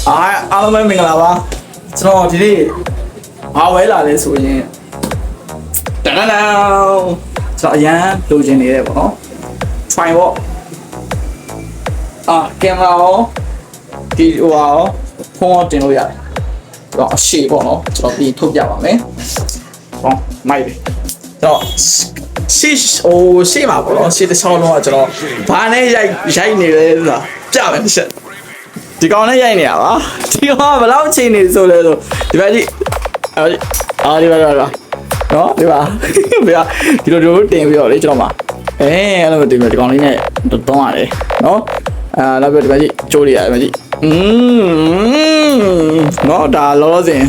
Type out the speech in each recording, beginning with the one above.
အားလုံးပဲမင်္ဂလာပါကျွန်တော်ဒီနေ့ဘာဝဲလာလဲဆိုရင်တန်တန်ကျွန်တော်အရန်လိုချင်နေတယ်ပေါ့နော် try ပေါ့ကင်မရာရောဒီဟိုရောဖုန်းရောတင်လို့ရတယ်တော့အရှိပေါ့နော်ကျွန်တော်ပြီးထုတ်ပြပါမယ်ဟောမိုက်တယ်တော့ရှေ့မှာပေါ့နော်ရှေ့တစ်ချောင်းလုံးကကျွန်တော်ဘာနဲ့ရိုက်နေလဲဆိုတာပြမယ်တစ်ချက်ဒီကောင်နဲ့ရိုက်နေရပါဒီကောင်ကဘယ်လောက်ချိန်နေဆိုလဲဆိုဒီဘက်ကြီးဒီဘက်နော်ဒီပါဒီလိုတင်ပြီးတော့လေကျွန်တော်မှာအဲ့လိုတင်ပြီးဒီကောင်လေးနဲ့တောင်းရတယ်နော်နောက်ပြီးဒီဘက်ကြီးကျိုးလိုက်ရတယ်ဒီဘက်ကြီးနော်ဒါလောလောဆယ်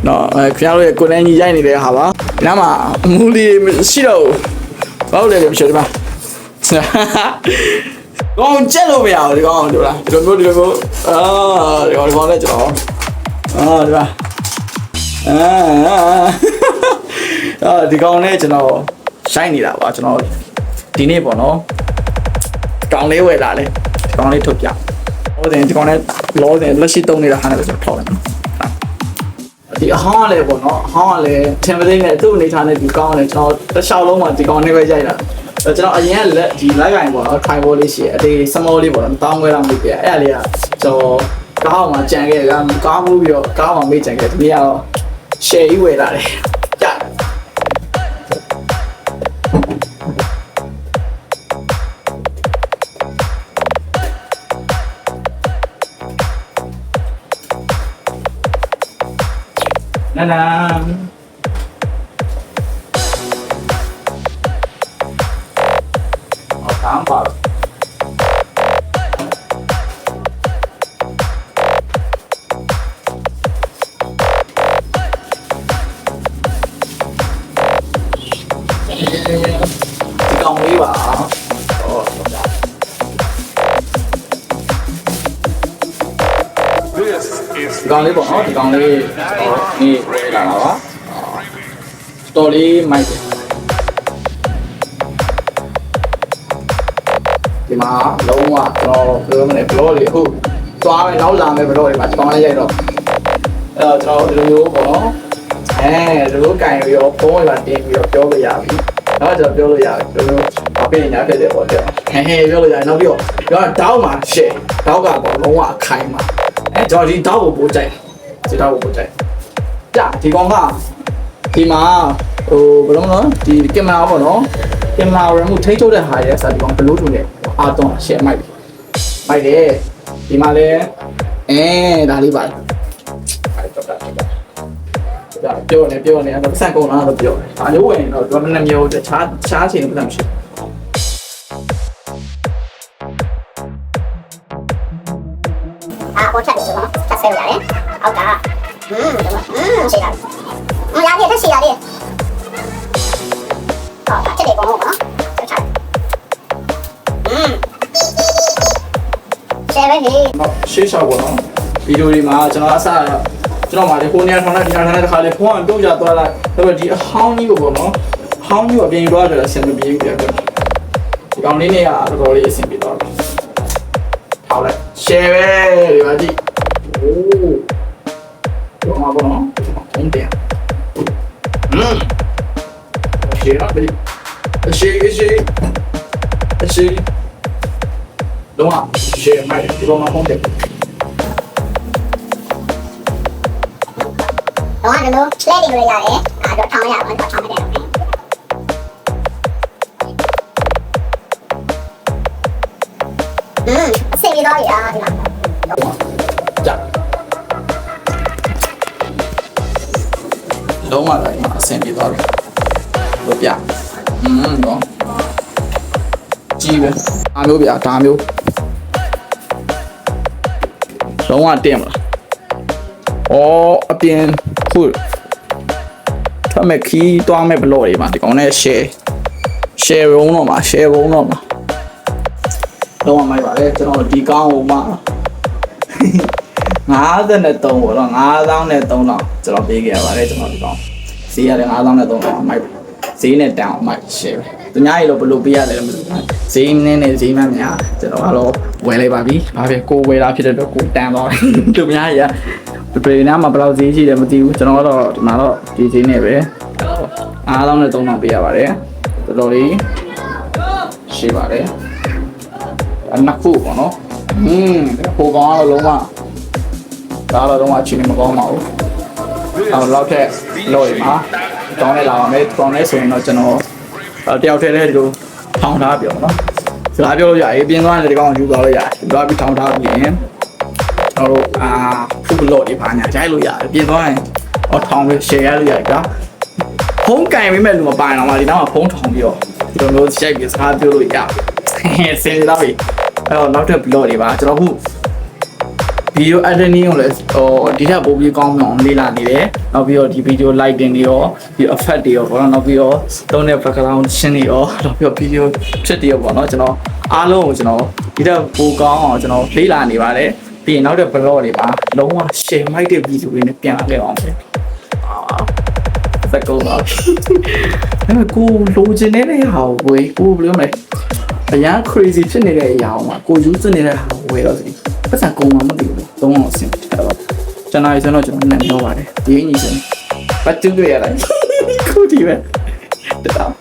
နော်ခင်ဗျားတို့ရဲ့ကိုယ်နဲ့ညီရိုက်နေတဲ့ဟာပါနားမှာမူလီမရှိတော့ဘာလို့လဲမရှိတော့ဒီမှာကောင်းချက်လို့မရဘူးဒီကောင်တို့လားဒီလိုမျိုးဒီကောင်နဲ့ကျွန်တော်ဒီပါဒီကောင်နဲ့ကျွန်တော်ရှိုင်းနေတာပါကျွန်တော်ဒီနေ့ပေါ့နော်ကောင်လေးဝယ်လာလဲဒီကောင်လေးထုတ်ပြဟုတ်တယ်ဒီကောင်နဲ့လောတယ်လက်ရှိတုံးနေတာဟာနဲ့ကျွန်တော်ထောက်တယ်ဒီအဟောင်းကလည်းပေါ့နော်အဟောင်းကလည်းထင်ပသိနဲ့သူ့အနေထားနဲ့ဒီကောင်ကလည်းကျွန်တော်တစ်လျှောက်လုံးမှာဒီကောင်နဲ့ပဲရိုက်တာကျွန်တော်အရင်ကလက်ဒီလိုက်ကင်ပေါ့နော် try ဘောလေးရှိတယ်အတေးစမောလေးပေါ့နော်တောင်းခွဲတော့မိပြအဲ့ဒါလေးကကျွန်တော်ကားအောင်မှာကြံခဲ့တယ်ကားမှုပြီးတော့ကားအောင်မိတ်ကြံခဲ့ဒီနေ့ကတော့ share ကြီးဝယ်လာတယ်ကြနာနာ当吧。ဒီကောင်လေးပါဒီကောင်လေးပေါ့နော်ဒီကောင်လေးနေလာတာပါတော်လေးမိုက်တယ်ဒီမှာလုံးဝကျွန်တော်ပြောမလဲဘလော့လေးဟုတ်သွားမယ်နောက်လာမယ်ဘလော့တွေမှာဒီကောင်လေးရိုက်တော့အဲ့တော့ကျွန်တော်ဒီလိုမျိုးပေါ့နော်ဒီလိုကင်ပြီးတော့ဖုန်းတွေမှာတင်ပြီးတော့ပြောလို့ရပြီနောက်ကျွန်တော်ပြောလို့ရပြီဒီလိုအပင်းညာဖြစ်တယ်ပေါ့တဲ့ပြောလို့ရနောက်ပြီးတော့ပြောတောက်မှာရှယ်တောက်ကပေါ့လုံးဝအခိုင်မှာကျွန်တော်ဒီတောက်ကိုပို့ကြိုက်ဒီတောက်ကိုပို့ကြိုက်ကြဒီကောင်ကဒီမှာဟိုဘယ်လိုမလဲဒီကင်မရာပေါ့နော်ကင်မရာရမှုထိချုပ်တဲ့ဟာရဲ့စာဒီကောင်ဘလို့ထုံးလဲအားတော့ရှယ်မိုက်တယ်ဒီမှာလဲဒါလေးပါပြောနေအဲ့တော့စက်ကုန်လာတော့ပြောတယ်အားလုံးဝင်တော့ဒီမှာမျိုးတခြားချိန်မှမရှိပေါ်ချက်တယ်နော်တက်ဆဲရတယ်အောက်ကရှိတာရရတဲ့ရှိရတယ်ချက်တယ်ပေါ့နော်ချက်ရှယ်ပဲဟေးရှေ့လျှောက်ပေါ့နော်ဗီဒီယိုတွေမှာကျွန်တော်မှာလေကိုနေရာထောင်လိုက်ဒီနားထောင်လိုက်တစ်ခါလေဖုန်းကတုံးကြသွားလိုက်ဒါပေမဲ့ဒီအဟောင်းကြီးကိုပေါ့နော်ဟောင်းကြီးကိုအပြင်သွားကြတယ်အဆင်မပြေဘူးပြတ်ဒီကောင်လေးတွေကတော်တော်လေးအဆင်ပြေသွားတယ်ထောက်လိုက် share ပဲဒီမှာကြည့်တော့မှာပေါ့နော်ဖုန်းတယ်share တော့ဒီshareတော့ share မိုက်ဒီကောင်မှာဖုန်းတယ်တော့အဲ့လို play တွေရတယ်အဲ့တော့ထောင်းရအောင်တော့ထောင်းရတယ်အစီအတော်ရဒီမှာကြလုံးဝတော့အဆင်ပြေသွားပြီလို့ပြတော့ကြီးပဲအားမျိုးပြဒါမျိုးလုံးဝတင်မလားအပြင်ခုထမဲ့ခီးတွားမဲ့ဘလော့တွေမှာဒီကောင်နဲ့ share ဘုံတော့မှာတော့မိုက်ပါလေကျွန်တော်ဒီကောင်းဟိုမှာ53ပေါ့နော်9000နဲ့3000ကျွန်တော်ပေးခဲ့ရပါတယ်ကျွန်တော်ဒီကောင်းဈေးရတယ်9000နဲ့3000မိုက်ဈေးနဲ့တန်အောင်မိုက် share ပဲ သူများရေလို့ဘယ်လိုပေးရတယ်လဲမသိဘူးဈေးနည်းနဲ့ဈေးမှများကျွန်တော်ကတော့ဝယ်လိုက်ပါပြီဘာဖြစ်ကိုဝယ်တာဖြစ်တဲ့တော့ကိုတန်သွားတယ်သူများရေကပြည်နာမှာဘယ်လောက်ဈေးရှိတယ်မသိဘူးကျွန်တော်ကတော့ဒီမှာတော့ဒီဈေးနဲ့ပဲအားလုံးနဲ့3000ပေးရပါတယ်တော်တော်လေးရှိပါတယ်နှစ်ခုပေါ့နော်ဟိုကောင်ကတော့လုံးဝဒါတော့လုံးဝအချိန်မကောင်းပါဘူးလောက်ထက်လို့ရမှာတောင်းလိုက်လာပါမယ်တောင်းလိုက်ဆိုရင်တော့ကျွန်တော်တယောက်တည်းလေးဒီလိုထောင်းထားပြောနော်စကားပြောလို့ရတယ်ပြင်းသွားတယ်ဒီကောင်ယူသွားလို့ရတယ်ယူသွားပြီးထောင်းထားပြီးရင်ကျွန်တော်တို့ဖုတ်လို့ဒီပါညာကြိုက်လို့ရတယ်ပြင်းသွားရင်ထောင်းပြီး share ရလို့ရတယ်ကွာဖုန်းကင်ပေးမဲ့လူမပိုင်တော့မှဒီနောက်မှာဖုန်းထောင်းပြီးတော့ဒီလိုမျိုးရိုက်ပြီးစကားပြောလို့ရတယ်စင်ရတော့ပြီအဲ့တော့နောက်ထပ် blog တွေပါကျွန်တော်ခုvideo editing ကိုလည်းဒီထက်ပိုပြီးကောင်းအောင်လေ့လာနေတယ်နောက်ပြီးတော့ဒီ video lighting တွေရောဒီ effect တွေရောပေါ့နော်နောက်ပြီးတော့သုံးတဲ့ background ရှင်းတွေရောနောက်ပြီးတော့ video ဖြစ်တွေရောပေါ့နော်ကျွန်တော်အားလုံးကိုကျွန်တော်ဒီထက်ပိုကောင်းအောင်ကျွန်တော်လေ့လာနေပါတယ်ပြီးရင်နောက်တဲ့ blog တွေပါလုံးဝ share မိုက်တဲ့ video တွေနဲ့ပြန်လာခဲ့အောင်ပဲသက်ကုန်ပါအဲ့ကိုလိုချင်တဲ့ဟာကိုကိုဘယ်လိုမလဲအရင် crazy ဖြစ်နေတဲ့အရာမှာကို use နေတဲ့ဟာကိုဝယ်တော့စီပတ်စံကုန်မှမသိဘူးသုံးအောင်ဆင်တယ်တော့ကျွန်တော်ဆိုတော့ကျွန်တော်နဲ့ပြောပါတယ်ဒီအညီစင်ပတ်တူးတွေ့ရတယ်ခုဒီပဲတတော်